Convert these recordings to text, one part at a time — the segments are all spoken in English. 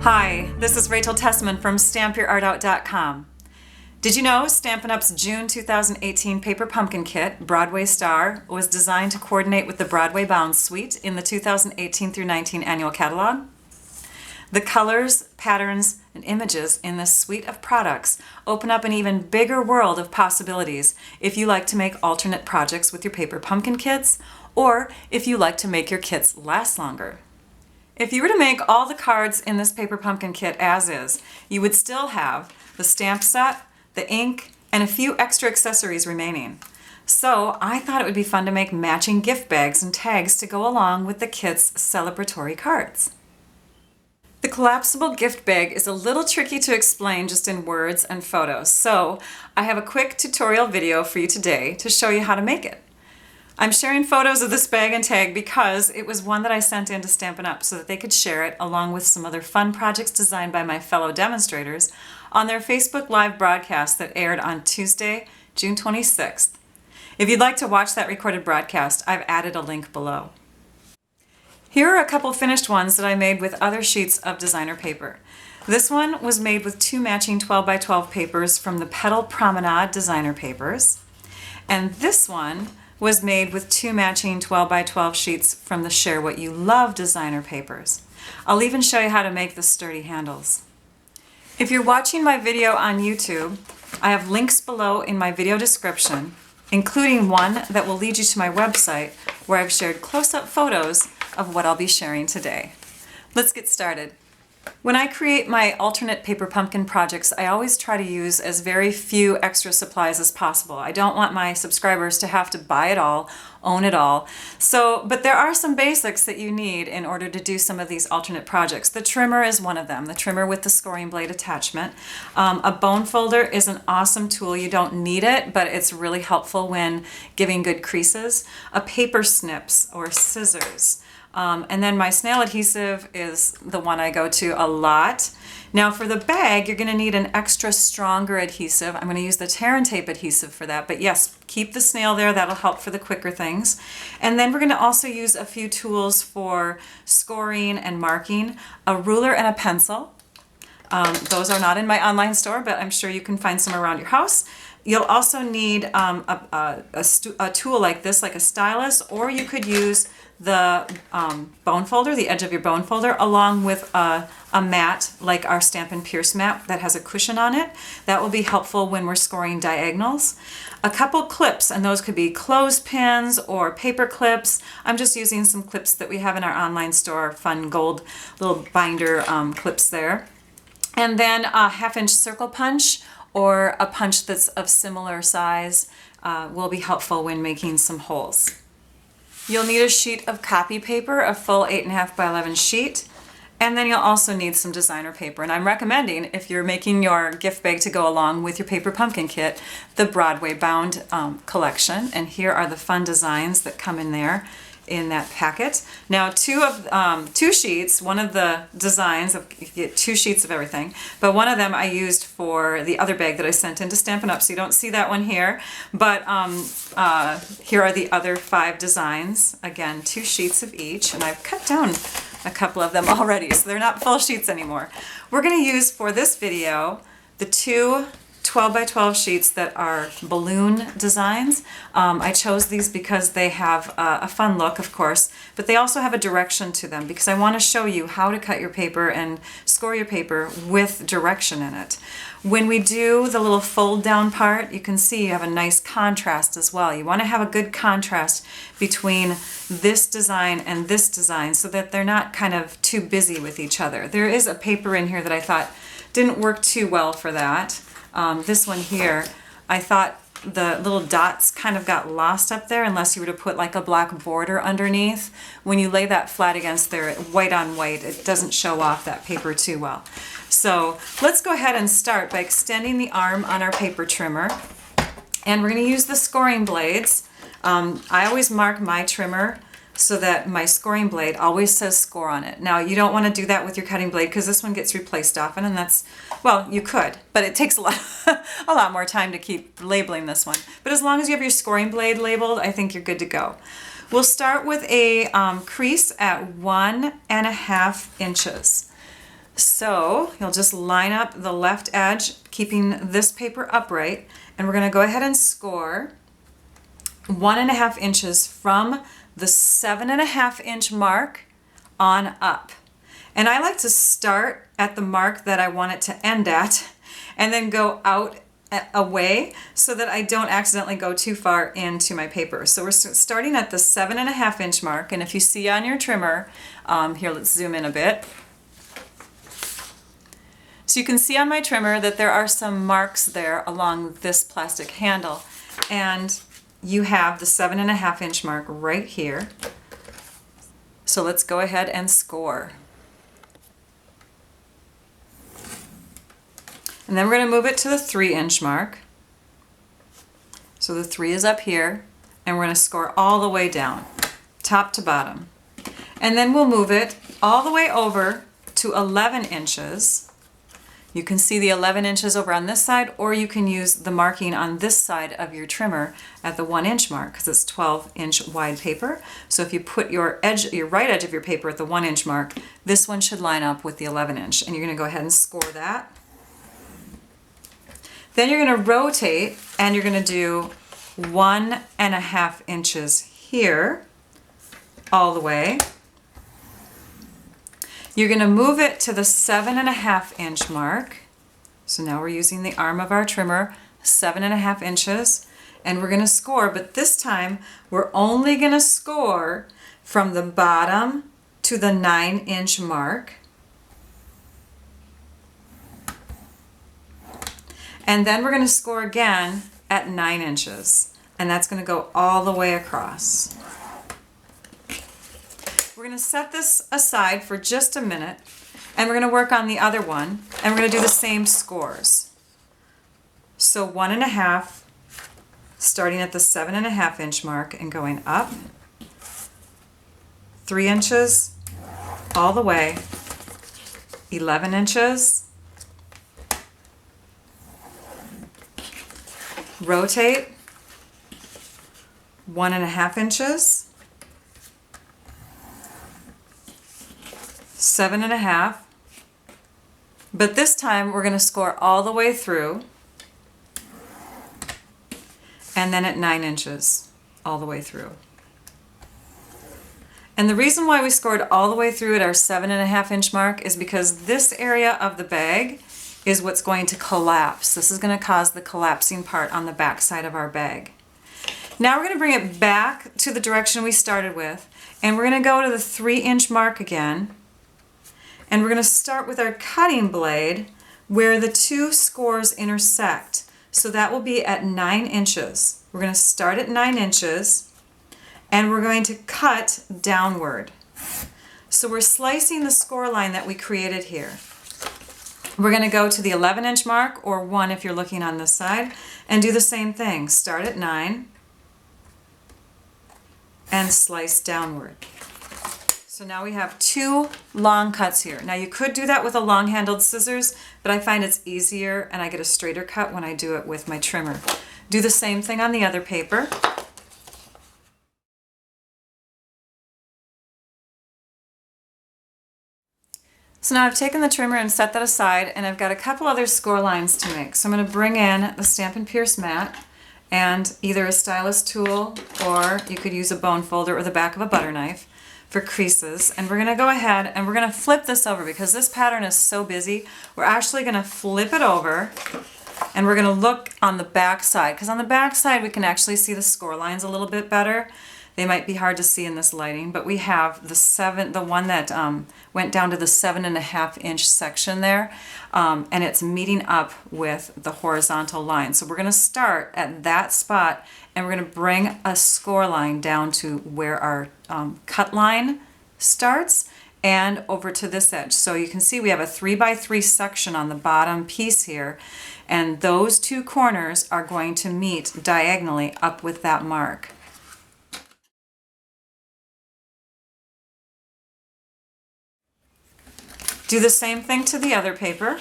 Hi, this is Rachel Tessman from StampYourArtOut.com. Did you know Stampin' Up's June 2018 Paper Pumpkin Kit, Broadway Star, was designed to coordinate with the Broadway Bound Suite in the 2018 through 19 annual catalog? The colors, patterns, and images in this suite of products open up an even bigger world of possibilities if you like to make alternate projects with your paper pumpkin kits, or if you like to make your kits last longer. If you were to make all the cards in this paper pumpkin kit as is, you would still have the stamp set, the ink, and a few extra accessories remaining. So I thought it would be fun to make matching gift bags and tags to go along with the kit's celebratory cards. The collapsible gift bag is a little tricky to explain just in words and photos, so I have a quick tutorial video for you today to show you how to make it. I'm sharing photos of this bag and tag because it was one that I sent in to Stampin' Up! So that they could share it along with some other fun projects designed by my fellow demonstrators on their Facebook Live broadcast that aired on Tuesday, June 26th. If you'd like to watch that recorded broadcast, I've added a link below. Here are a couple finished ones that I made with other sheets of designer paper. This one was made with two matching 12x12 papers from the Petal Promenade designer papers, and this one was made with two matching 12x12 sheets from the Share What You Love designer papers. I'll even show you how to make the sturdy handles. If you're watching my video on YouTube, I have links below in my video description, including one that will lead you to my website where I've shared close-up photos of what I'll be sharing today. Let's get started. When I create my alternate paper pumpkin projects, I always try to use as very few extra supplies as possible. I don't want my subscribers to have to buy it all, own it all. But there are some basics that you need in order to do some of these alternate projects. The trimmer is one of them, the trimmer with the scoring blade attachment. A bone folder is an awesome tool. You don't need it, but it's really helpful when giving good creases. A paper snips or scissors. And then my snail adhesive is the one I go to a lot. Now for the bag, you're going to need an extra stronger adhesive. I'm going to use the tear and tape adhesive for that, but yes, keep the snail there. That'll help for the quicker things. And then we're going to also use a few tools for scoring and marking, a ruler and a pencil. Those are not in my online store, but I'm sure you can find some around your house. You'll also need a tool like this, like a stylus, or you could use the bone folder, the edge of your bone folder, along with a mat like our Stampin' Pierce mat that has a cushion on it. That will be helpful when we're scoring diagonals. A couple clips, and those could be clothespins or paper clips. I'm just using some clips that we have in our online store, fun gold little binder clips there. And then a 1/2-inch circle punch or a punch that's of similar size will be helpful when making some holes. You'll need a sheet of copy paper, a full 8.5 by 11 sheet, and then you'll also need some designer paper. And I'm recommending, if you're making your gift bag to go along with your paper pumpkin kit, the Broadway Bound collection. And here are the fun designs that come in there in that packet. Now two sheets, one of the designs, you get 2 sheets of everything, but one of them I used for the other bag that I sent into Stampin' Up! So you don't see that one here, but here are the other 5 designs. Again, 2 sheets of each, and I've cut down a couple of them already, so they're not full sheets anymore. We're going to use for this video the 2 12x12 sheets that are balloon designs. I chose these because they have a fun look, of course, but they also have a direction to them because I want to show you how to cut your paper and score your paper with direction in it. When we do the little fold down part, you can see you have a nice contrast as well. You want to have a good contrast between this design and this design so that they're not kind of too busy with each other. There is a paper in here that I thought didn't work too well for that. This one here, I thought the little dots kind of got lost up there unless you were to put like a black border underneath. When you lay that flat against there, white on white, it doesn't show off that paper too well. So let's go ahead and start by extending the arm on our paper trimmer. And we're going to use the scoring blades. I always mark my trimmer so that my scoring blade always says score on it. Now you don't want to do that with your cutting blade because this one gets replaced often, and that's, well, you could, but it takes a lot more time to keep labeling this one. But as long as you have your scoring blade labeled, I think you're good to go. We'll start with a crease at 1.5 inches. So you'll just line up the left edge, keeping this paper upright, and we're going to go ahead and score 1.5 inches from the 7.5 inch mark on up. And I like to start at the mark that I want it to end at and then go out away so that I don't accidentally go too far into my paper. So we're starting at the 7.5 inch mark, and if you see on your trimmer, here, let's zoom in a bit. So you can see on my trimmer that there are some marks there along this plastic handle, and you have the 7.5 inch mark right here. So let's go ahead and score. And then we're going to move it to the 3 inch mark. So the 3 is up here, and we're going to score all the way down, top to bottom. And then we'll move it all the way over to 11 inches. You can see the 11 inches over on this side, or you can use the marking on this side of your trimmer at the 1 inch mark, because it's 12 inch wide paper. So if you put your right edge of your paper at the 1 inch mark, this one should line up with the 11 inch. And you're going to go ahead and score that. Then you're going to rotate, and you're going to do 1.5 inches here all the way. You're going to move it to the 7.5 inch mark. So now we're using the arm of our trimmer, 7.5 inches, and we're going to score, but this time we're only going to score from the bottom to the 9 inch mark. And then we're going to score again at 9 inches, and that's going to go all the way across. We're going to set this aside for just a minute, and we're going to work on the other one, and we're going to do the same scores. So 1.5, starting at the 7.5 inch mark and going up, 3 inches, all the way, 11 inches, rotate, 1.5 inches, 7.5, but this time we're going to score all the way through, and then at 9 inches all the way through. And the reason why we scored all the way through at our 7.5 inch mark is because this area of the bag is what's going to collapse. This is going to cause the collapsing part on the back side of our bag. Now we're going to bring it back to the direction we started with, and we're going to go to the 3 inch mark again, and we're going to start with our cutting blade where the two scores intersect. So that will be at 9 inches. We're going to start at 9 inches, and we're going to cut downward. So we're slicing the score line that we created here. We're going to go to the 11 inch mark, or 1 if you're looking on this side, and do the same thing. Start at 9 and slice downward. So now we have 2 long cuts here. Now you could do that with a long-handled scissors, but I find it's easier and I get a straighter cut when I do it with my trimmer. Do the same thing on the other paper. So now I've taken the trimmer and set that aside, and I've got a couple other score lines to make. So I'm going to bring in the Stampin' Pierce mat and either a stylus tool, or you could use a bone folder or the back of a butter knife for creases. And we're going to go ahead and we're going to flip this over because this pattern is so busy. We're actually going to flip it over, and we're going to look on the back side, because on the back side we can actually see the score lines a little bit better. They might be hard to see in this lighting, but we have the one that went down to the 7.5 inch section there, and it's meeting up with the horizontal line. So we're going to start at that spot, and we're going to bring a score line down to where our cut line starts and over to this edge. So you can see we have a 3x3 section on the bottom piece here, and those 2 corners are going to meet diagonally up with that mark. Do the same thing to the other paper.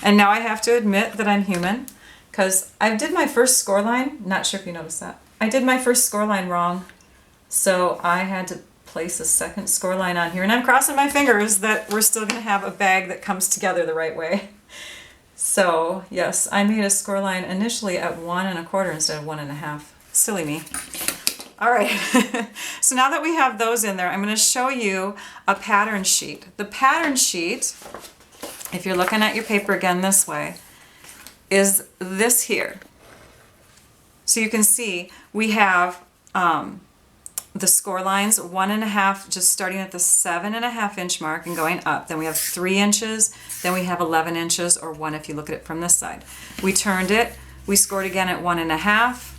And now I have to admit that I'm human, because I did my first score line, not sure if you noticed that. I did my first score line wrong, so I had to place a second score line on here, and I'm crossing my fingers that we're still going to have a bag that comes together the right way. So yes, I made a score line initially at 1 1/4 instead of 1 1/2. Silly me. All right, so now that we have those in there, I'm going to show you a pattern sheet. The pattern sheet, if you're looking at your paper again this way, is this here. So you can see we have the score lines 1 1/2, just starting at the 7 1/2 inch mark and going up. Then we have 3 inches, then we have 11 inches, or 1 if you look at it from this side. We turned it, we scored again at 1 1/2,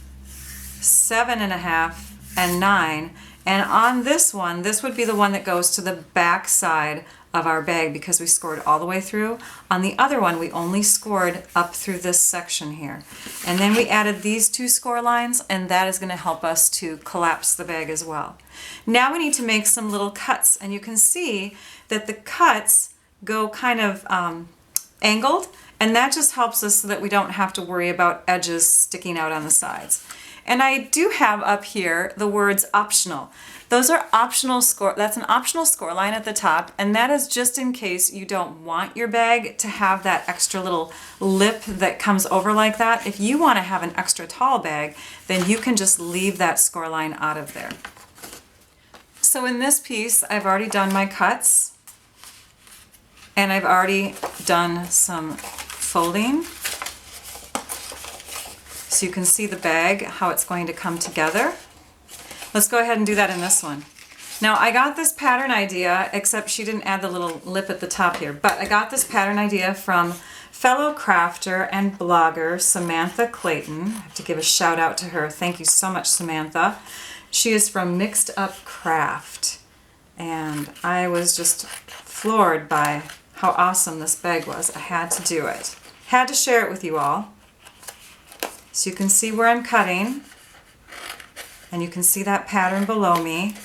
7 1/2, and 9. And on this one, this would be the one that goes to the back side of our bag because we scored all the way through. On the other one, we only scored up through this section here. And then we added these 2 score lines, and that is going to help us to collapse the bag as well. Now we need to make some little cuts, and you can see that the cuts go kind of angled, and that just helps us so that we don't have to worry about edges sticking out on the sides. And I do have up here the words optional. Those are optional score, that's an optional score line at the top, and that is just in case you don't want your bag to have that extra little lip that comes over like that. If you want to have an extra tall bag, then you can just leave that score line out of there. So in this piece, I've already done my cuts, and I've already done some folding. So you can see the bag, how it's going to come together. Let's go ahead and do that in this one. Now I got this pattern idea, except she didn't add the little lip at the top here, but I got this pattern idea from fellow crafter and blogger Samantha Clayton. I have to give a shout out to her. Thank you so much, Samantha. She is from Mixed Up Craft, and I was just floored by how awesome this bag was. I had to do it. Had to share it with you all. So you can see where I'm cutting, and you can see that pattern below me.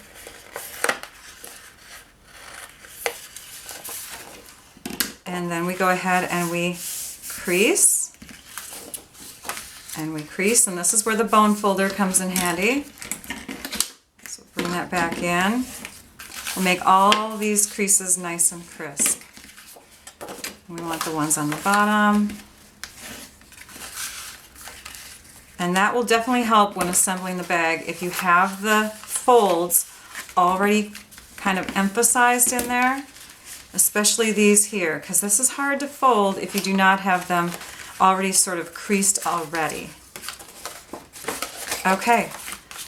And then we go ahead and we crease, and this is where the bone folder comes in handy. So bring that back in. We'll make all these creases nice and crisp. We want the ones on the bottom. And that will definitely help when assembling the bag if you have the folds already kind of emphasized in there, especially these here, because this is hard to fold if you do not have them already sort of creased already. Okay,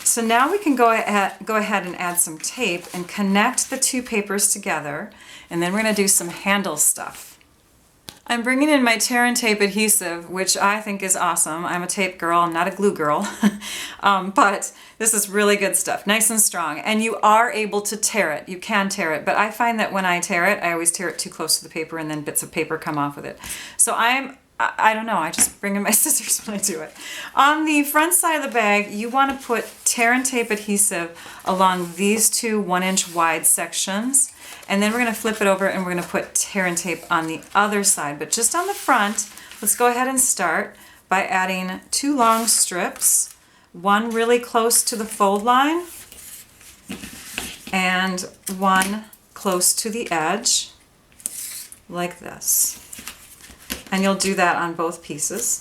so now we can go ahead and add some tape and connect the 2 papers together, and then we're going to do some handle stuff. I'm bringing in my tear and tape adhesive, which I think is awesome. I'm a tape girl, I'm not a glue girl. But this is really good stuff, nice and strong. And you are able to tear it, you can tear it. But I find that when I tear it, I always tear it too close to the paper and then bits of paper come off with it. So I don't know, I just bring in my scissors when I do it. On the front side of the bag, you want to put tear and tape adhesive along these 2 1-inch wide sections. And then we're going to flip it over and we're going to put tear and tape on the other side. But just on the front, let's go ahead and start by adding 2 long strips, one really close to the fold line and one close to the edge, like this. And you'll do that on both pieces.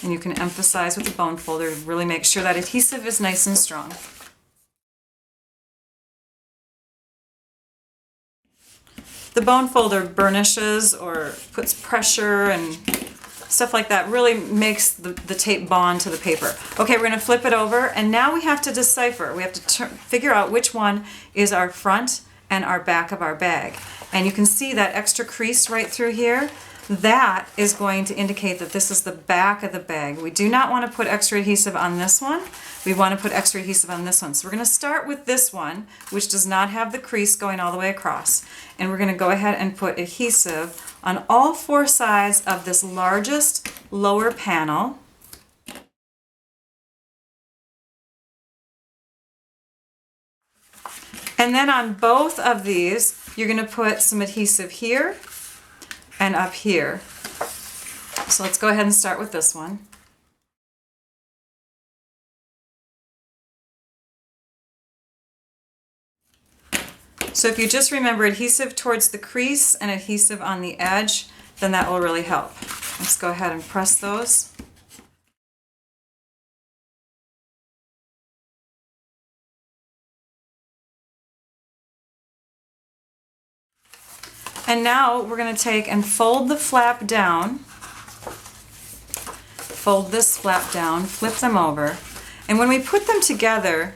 And you can emphasize with the bone folder to really make sure that adhesive is nice and strong. The bone folder burnishes or puts pressure and stuff like that, really makes the tape bond to the paper. Okay, we're going to flip it over, and now we have to decipher. We have to figure out which one is our front and our back of our bag. And you can see that extra crease right through here. That is going to indicate that this is the back of the bag. We do not want to put extra adhesive on this one. We want to put extra adhesive on this one. So we're going to start with this one, which does not have the crease going all the way across. And we're going to go ahead and put adhesive on all 4 sides of this largest lower panel. And then on both of these, you're going to put some adhesive here and up here. So let's go ahead and start with this one. So if you just remember adhesive towards the crease and adhesive on the edge, then that will really help. Let's go ahead and press those. And now we're going to take and fold the flap down. Fold this flap down, flip them over. And when we put them together,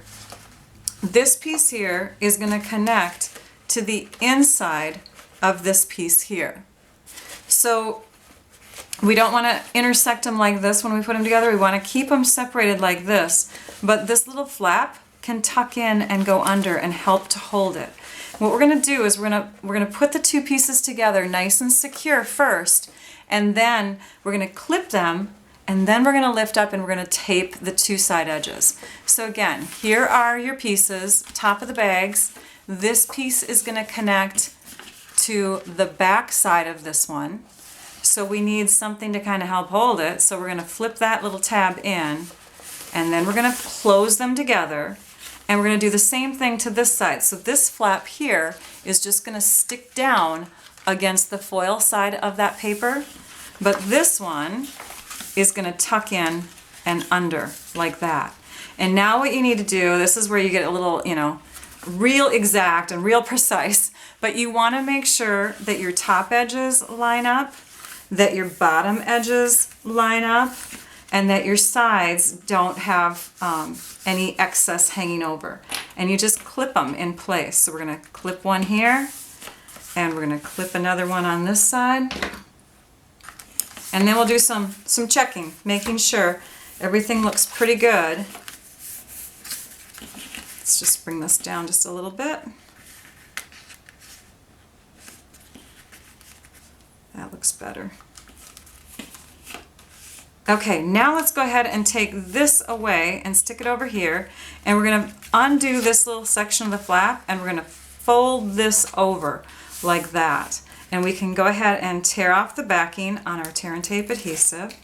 this piece here is going to connect to the inside of this piece here. So we don't want to intersect them like this when we put them together. We want to keep them separated like this. But this little flap can tuck in and go under and help to hold it. What we're going to do is we're going to put the two pieces together nice and secure first, and then we're going to clip them, and then we're going to lift up and we're going to tape the two side edges. So again, here are your pieces, top of the bags. This piece is going to connect to the back side of this one. So we need something to kind of help hold it. So we're going to flip that little tab in, and then we're going to close them together. And we're going to do the same thing to this side. So this flap here is just going to stick down against the foil side of that paper. But this one is going to tuck in and under like that. And now what you need to do, this is where you get a little, real exact and real precise. But you want to make sure that your top edges line up, that your bottom edges line up, and that your sides don't have any excess hanging over. And you just clip them in place. So we're going to clip one here, and we're going to clip another one on this side. And then we'll do some checking, making sure everything looks pretty good. Let's just bring this down just a little bit. That looks better. Okay, now let's go ahead and take this away and stick it over here, and we're going to undo this little section of the flap, and we're going to fold this over like that. And we can go ahead and tear off the backing on our tear and tape adhesive.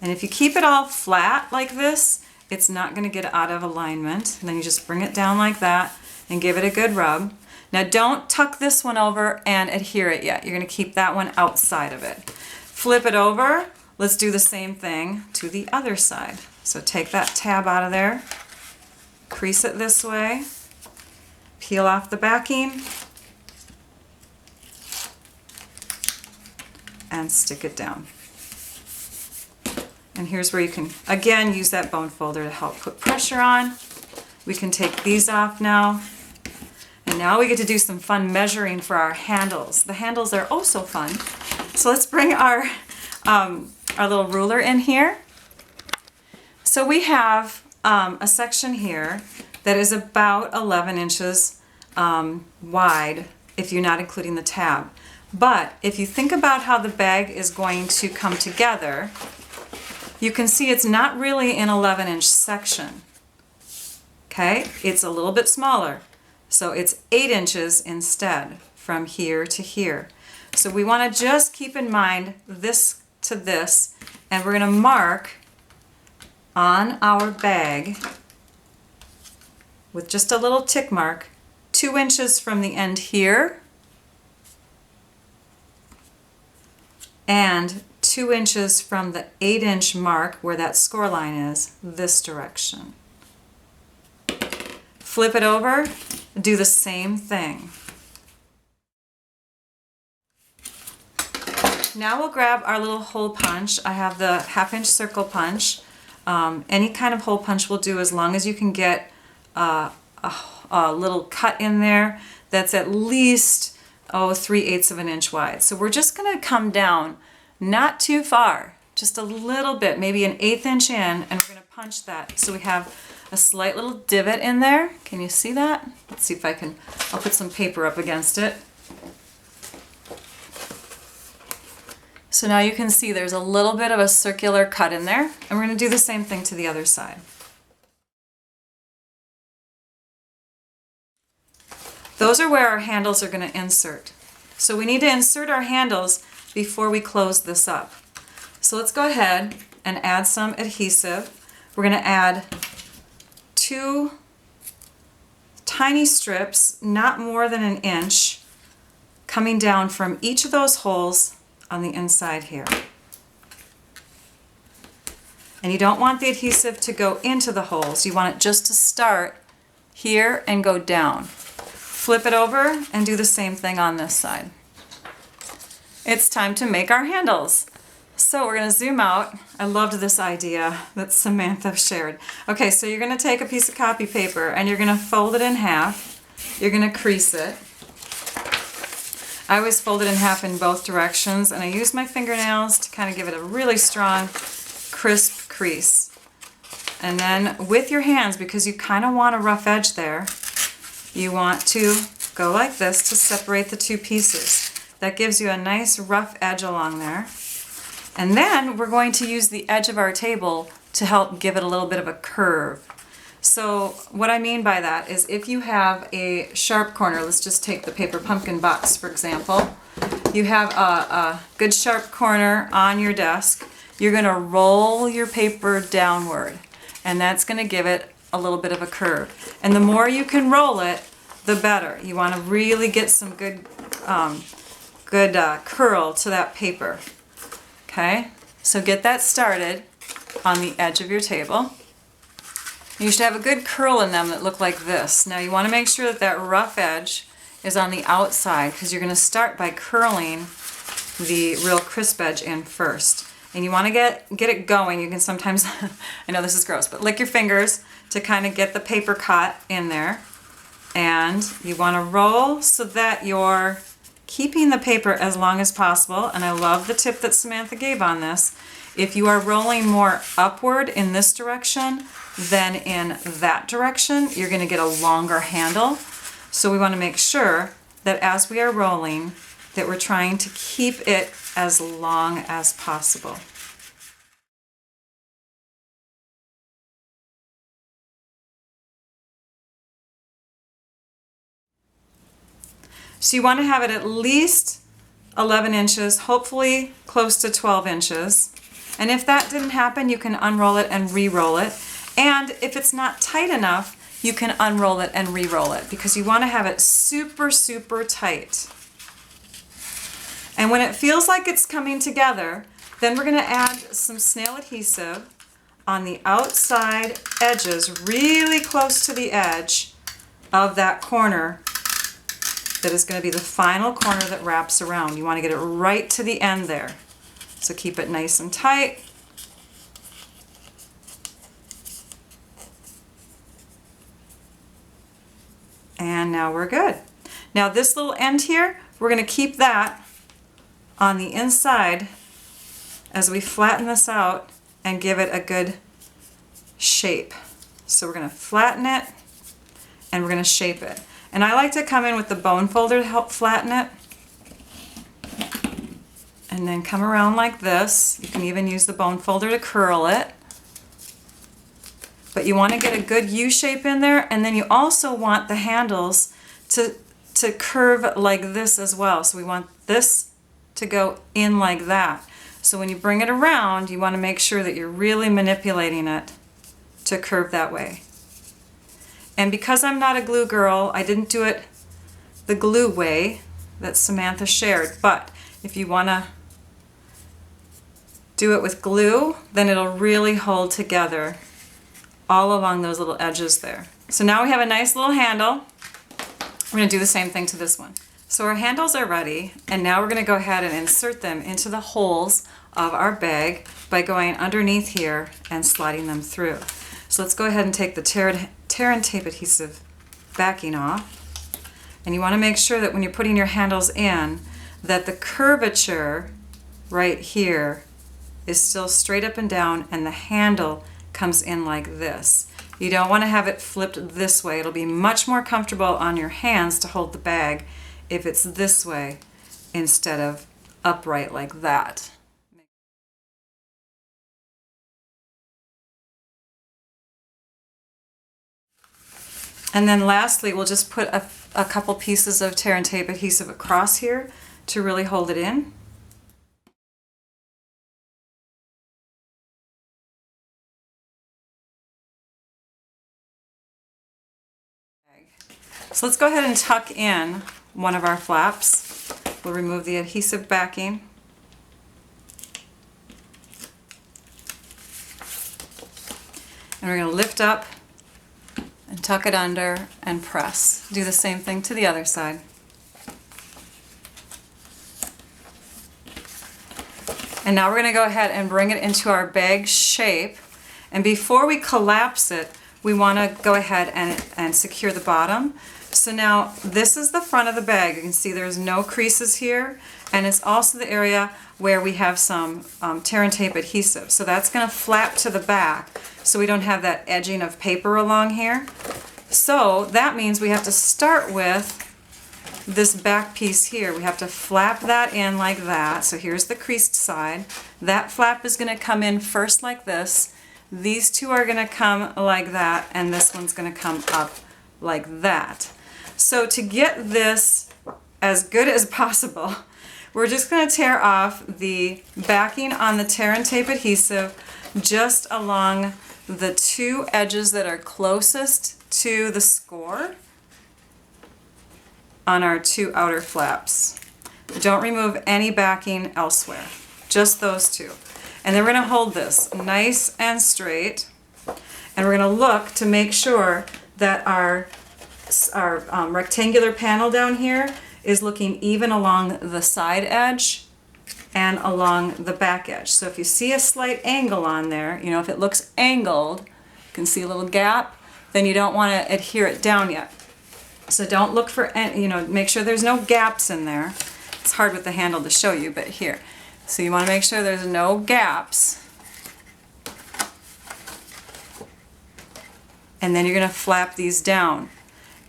And if you keep it all flat like this, it's not going to get out of alignment. And then you just bring it down like that and give it a good rub. Now don't tuck this one over and adhere it yet. You're going to keep that one outside of it. Flip it over. Let's do the same thing to the other side. So take that tab out of there, crease it this way, peel off the backing, and stick it down. And here's where you can, again, use that bone folder to help put pressure on. We can take these off now. And now we get to do some fun measuring for our handles. The handles are oh so fun. So let's bring our little ruler in here. So we have a section here that is about 11 inches wide if you're not including the tab. But if you think about how the bag is going to come together, you can see it's not really an 11-inch section. Okay, it's a little bit smaller. So it's 8 inches instead from here to here. So we want to just keep in mind this to this, and we're going to mark on our bag with just a little tick mark 2 inches from the end here and 2 inches from the 8-inch mark where that score line is, this direction. Flip it over, do the same thing. Now we'll grab our little hole punch. I have the 1/2-inch circle punch. Any kind of hole punch will do as long as you can get a little cut in there that's at least 3/8 of an inch wide. So we're just going to come down not too far, just a little bit, maybe an 1/8 inch in, and we're going to punch that. So we have a slight little divot in there. Can you see that? Let's see if I'll put some paper up against it. So now you can see there's a little bit of a circular cut in there, and we're going to do the same thing to the other side. Those are where our handles are going to insert. So we need to insert our handles before we close this up. So let's go ahead and add some adhesive. We're going to add two tiny strips, not more than an inch, coming down from each of those holes on the inside here. And you don't want the adhesive to go into the holes. You want it just to start here and go down. Flip it over and do the same thing on this side. It's time to make our handles. So we're going to zoom out. I loved this idea that Samantha shared. Okay, so you're going to take a piece of copy paper and you're going to fold it in half. You're going to crease it. I always fold it in half in both directions, and I use my fingernails to kind of give it a really strong, crisp crease. And then with your hands, because you kind of want a rough edge there, you want to go like this to separate the two pieces. That gives you a nice rough edge along there. And then we're going to use the edge of our table to help give it a little bit of a curve. So what I mean by that is if you have a sharp corner, let's just take the paper pumpkin box for example. You have a good sharp corner on your desk. You're going to roll your paper downward, and that's going to give it a little bit of a curve. And the more you can roll it, the better. You want to really get some good curl to that paper. Okay, so get that started on the edge of your table. You should have a good curl in them that look like this. Now you want to make sure that that rough edge is on the outside, because you're going to start by curling the real crisp edge in first. And you want to get it going. You can sometimes, I know this is gross, but lick your fingers to kind of get the paper caught in there. And you want to roll so that you're keeping the paper as long as possible. And I love the tip that Samantha gave on this. If you are rolling more upward in this direction than in that direction, you're going to get a longer handle. So we want to make sure that as we are rolling, that we're trying to keep it as long as possible. So you want to have it at least 11 inches, hopefully close to 12 inches. And if that didn't happen, you can unroll it and re-roll it. And if it's not tight enough, you can unroll it and re-roll it, because you want to have it super, super tight. And when it feels like it's coming together, then we're going to add some snail adhesive on the outside edges, really close to the edge of that corner that is going to be the final corner that wraps around. You want to get it right to the end there. So keep it nice and tight. And now we're good. Now this little end here, we're going to keep that on the inside as we flatten this out and give it a good shape. So we're going to flatten it and we're going to shape it. And I like to come in with the bone folder to help flatten it. And then come around like this. You can even use the bone folder to curl it. But you want to get a good U shape in there, and then you also want the handles to curve like this as well. So we want this to go in like that. So when you bring it around, you want to make sure that you're really manipulating it to curve that way. And because I'm not a glue girl, I didn't do it the glue way that Samantha shared. But if you want to do it with glue, then it'll really hold together all along those little edges there. So now we have a nice little handle. We're going to do the same thing to this one. So our handles are ready, and now we're going to go ahead and insert them into the holes of our bag by going underneath here and sliding them through. So let's go ahead and take the tear and tape adhesive backing off. And you want to make sure that when you're putting your handles in, that the curvature right here is still straight up and down, and the handle comes in like this. You don't want to have it flipped this way. It'll be much more comfortable on your hands to hold the bag if it's this way instead of upright like that. And then lastly, we'll just put a couple pieces of tear and tape adhesive across here to really hold it in. So let's go ahead and tuck in one of our flaps. We'll remove the adhesive backing. And we're going to lift up and tuck it under and press. Do the same thing to the other side. And now we're going to go ahead and bring it into our bag shape. And before we collapse it, we want to go ahead and secure the bottom. So now this is the front of the bag. You can see there's no creases here. And it's also the area where we have some tear and tape adhesive. So that's going to flap to the back so we don't have that edging of paper along here. So that means we have to start with this back piece here. We have to flap that in like that. So here's the creased side. That flap is going to come in first like this. These two are going to come like that, and this one's going to come up like that. So to get this as good as possible, we're just going to tear off the backing on the tear and tape adhesive just along the two edges that are closest to the score on our two outer flaps. Don't remove any backing elsewhere, just those two. And then we're going to hold this nice and straight, and we're going to look to make sure that our rectangular panel down here is looking even along the side edge and along the back edge. So if you see a slight angle on there, you know, if it looks angled, you can see a little gap, then you don't want to adhere it down yet. So don't look for, you know, make sure there's no gaps in there. It's hard with the handle to show you, but here. So you want to make sure there's no gaps. And then you're going to flap these down.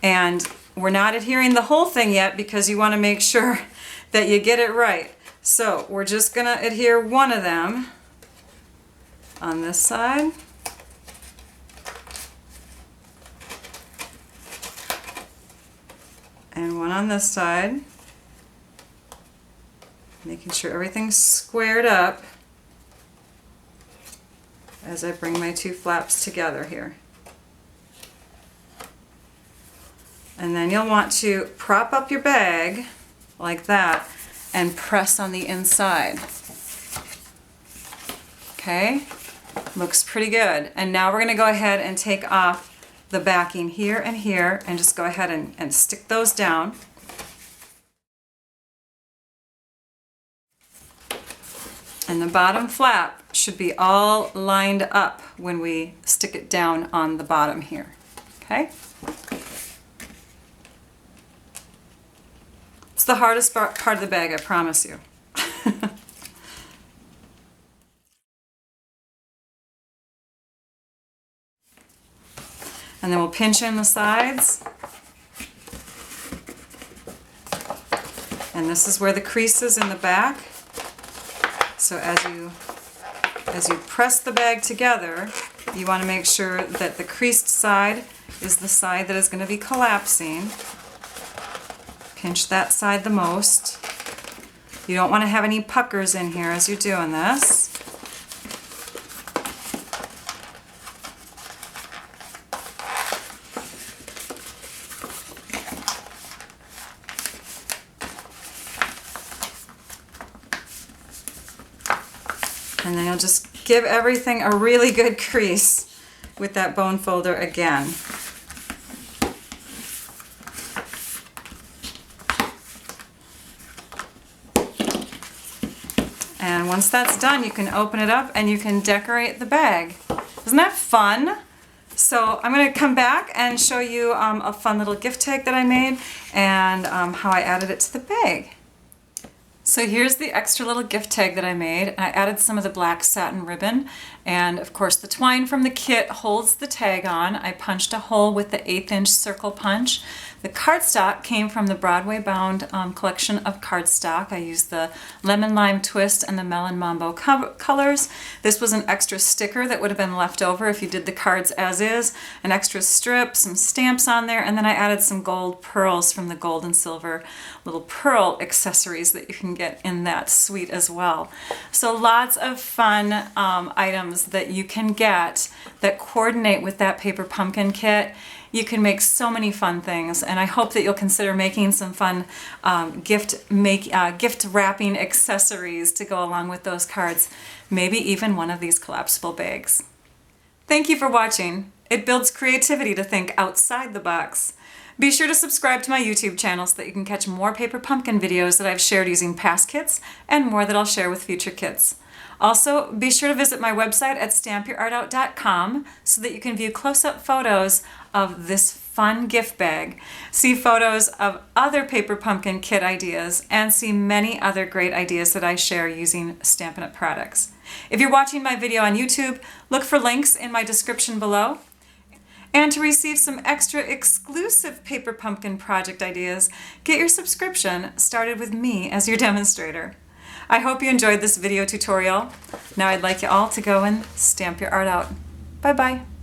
And we're not adhering the whole thing yet because you want to make sure that you get it right. So we're just going to adhere one of them on this side. And one on this side. Making sure everything's squared up as I bring my two flaps together here. And then you'll want to prop up your bag like that and press on the inside. Okay, looks pretty good. And now we're going to go ahead and take off the backing here and just go ahead and stick those down. And the bottom flap should be all lined up when we stick it down on the bottom here. Okay? It's the hardest part of the bag, I promise you. And then we'll pinch in the sides. And this is where the crease is in the back. So as you press the bag together, you want to make sure that the creased side is the side that is going to be collapsing. Pinch that side the most. You don't want to have any puckers in here as you're doing this. And then you'll just give everything a really good crease with that bone folder again. And once that's done, you can open it up and you can decorate the bag. Isn't that fun? So I'm going to come back and show you a fun little gift tag that I made and how I added it to the bag. So here's the extra little gift tag that I made. I added some of the black satin ribbon, and of course the twine from the kit holds the tag on. I punched a hole with the 1/8 inch circle punch. The cardstock came from the Broadway Bound collection of cardstock. I used the Lemon Lime Twist and the Melon Mambo colors. This was an extra sticker that would have been left over if you did the cards as is. An extra strip, some stamps on there, and then I added some gold pearls from the gold and silver little pearl accessories that you can get in that suite as well. So lots of fun items that you can get that coordinate with that paper pumpkin kit. You can make so many fun things, and I hope that you'll consider making some fun gift wrapping accessories to go along with those cards. Maybe even one of these collapsible bags. Thank you for watching. It builds creativity to think outside the box. Be sure to subscribe to my YouTube channel so that you can catch more paper pumpkin videos that I've shared using past kits and more that I'll share with future kits. Also, be sure to visit my website at stampyourartout.com so that you can view close-up photos of this fun gift bag, see photos of other paper pumpkin kit ideas, and see many other great ideas that I share using Stampin' Up! Products. If you're watching my video on YouTube, look for links in my description below. And to receive some extra exclusive paper pumpkin project ideas, get your subscription started with me as your demonstrator. I hope you enjoyed this video tutorial. Now I'd like you all to go and stamp your art out. Bye-bye.